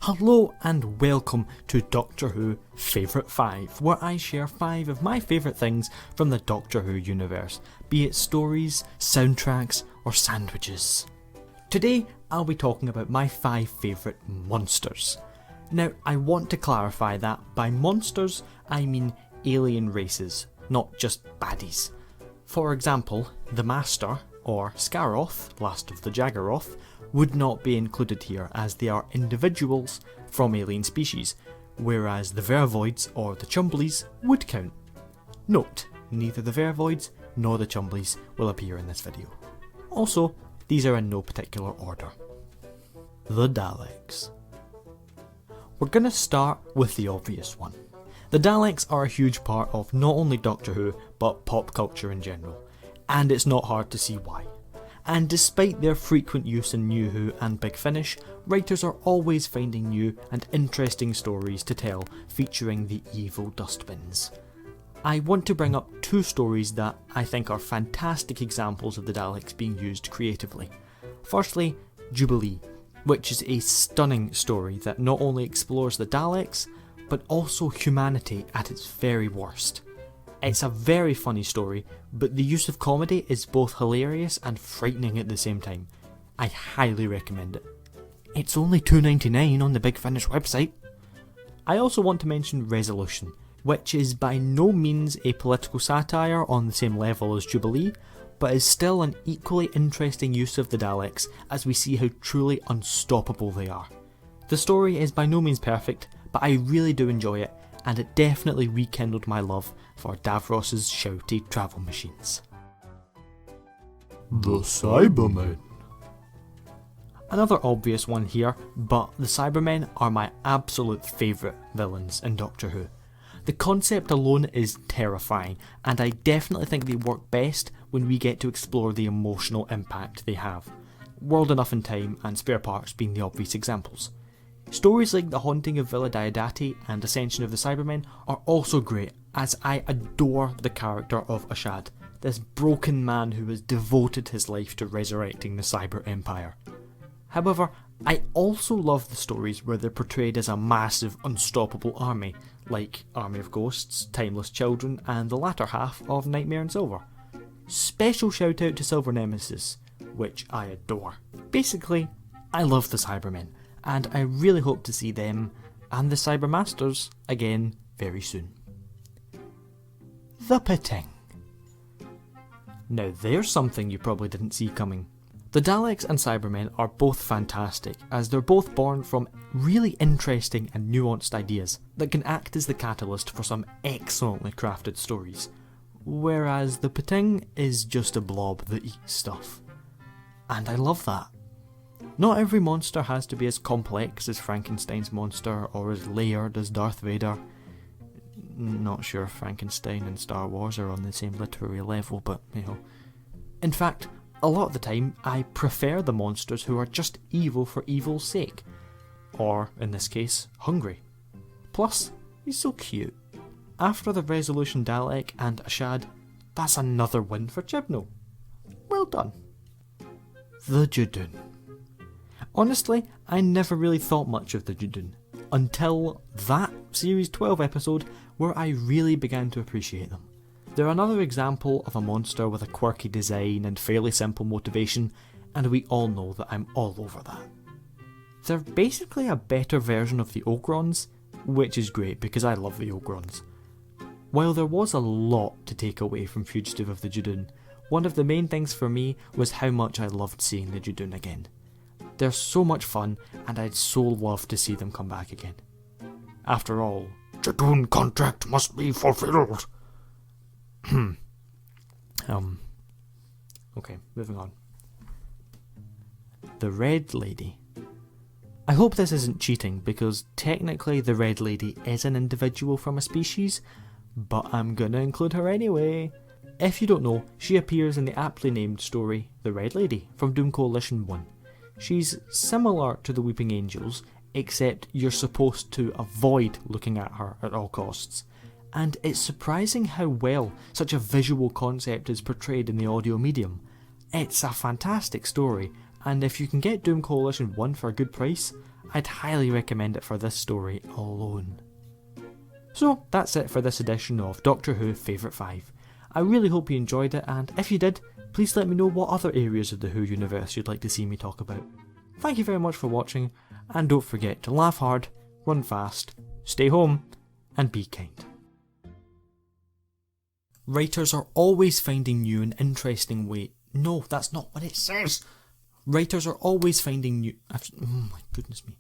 Hello and welcome to Doctor Who Favourite 5, where I share 5 of my favourite things from the Doctor Who universe, be it stories, soundtracks or sandwiches. Today I'll be talking about my 5 favourite monsters. Now I want to clarify that by monsters I mean alien races, not just baddies. For example, the Master, or Scaroth, last of the Jaggeroth, would not be included here as they are individuals from alien species, whereas the Vervoids or the Chumbleys would count. Note, neither the Vervoids nor the Chumbleys will appear in this video. Also, these are in no particular order. The Daleks. We're gonna start with the obvious one. The Daleks are a huge part of not only Doctor Who, but pop culture in general, and it's not hard to see why. And despite their frequent use in New Who and Big Finish, writers are always finding new and interesting stories to tell featuring the evil dustbins. I want to bring up 2 stories that I think are fantastic examples of the Daleks being used creatively. Firstly, Jubilee, which is a stunning story that not only explores the Daleks, but also humanity at its very worst. It's a very funny story, but the use of comedy is both hilarious and frightening at the same time. I highly recommend it. It's only $2.99 on the Big Finish website. I also want to mention Resolution, which is by no means a political satire on the same level as Jubilee, but is still an equally interesting use of the Daleks as we see how truly unstoppable they are. The story is by no means perfect, but I really do enjoy it, and it definitely rekindled my love for Davros's shouty travel machines. The Cybermen. Another obvious one here, but the Cybermen are my absolute favourite villains in Doctor Who. The concept alone is terrifying, and I definitely think they work best when we get to explore the emotional impact they have. World Enough and Time and Spare Parts being the obvious examples. Stories like The Haunting of Villa Diodati and Ascension of the Cybermen are also great, as I adore the character of Ashad, this broken man who has devoted his life to resurrecting the Cyber Empire. However, I also love the stories where they're portrayed as a massive, unstoppable army, like Army of Ghosts, Timeless Children, and the latter half of Nightmare in Silver. Special shout out to Silver Nemesis, which I adore. Basically, I love the Cybermen, and I really hope to see them and the Cybermasters again very soon. The Pitting. Now there's something you probably didn't see coming. The Daleks and Cybermen are both fantastic, as they're both born from really interesting and nuanced ideas that can act as the catalyst for some excellently crafted stories, whereas the Pitting is just a blob that eats stuff. And I love that. Not every monster has to be as complex as Frankenstein's monster or as layered as Darth Vader. Not sure if Frankenstein and Star Wars are on the same literary level, but you know. In fact, a lot of the time I prefer the monsters who are just evil for evil's sake. Or, in this case, hungry. Plus, he's so cute. After the Resolution Dalek and Ashad, that's another win for Chibnall. Well done. The Judoon. Honestly, I never really thought much of the Judoon, until that Series 12 episode where I really began to appreciate them. They're another example of a monster with a quirky design and fairly simple motivation, and we all know that I'm all over that. They're basically a better version of the Ogrons, which is great because I love the Ogrons. While there was a lot to take away from Fugitive of the Judoon, one of the main things for me was how much I loved seeing the Judoon again. They're so much fun, and I'd so love to see them come back again. After all, Judoon contract must be fulfilled. Okay, moving on. The Red Lady. I hope this isn't cheating, because technically the Red Lady is an individual from a species, but I'm gonna include her anyway. If you don't know, she appears in the aptly named story The Red Lady from Doom Coalition 1. She's similar to the Weeping Angels, except you're supposed to avoid looking at her at all costs. And it's surprising how well such a visual concept is portrayed in the audio medium. It's a fantastic story, and if you can get Doom Coalition 1 for a good price, I'd highly recommend it for this story alone. So that's it for this edition of Doctor Who Favourite 5. I really hope you enjoyed it, and if you did, please let me know what other areas of the Who universe you'd like to see me talk about. Thank you very much for watching, and don't forget to laugh hard, run fast, stay home, and be kind. Writers are always finding new and interesting ways. No, that's not what it says. Writers are always finding new... Oh my goodness me.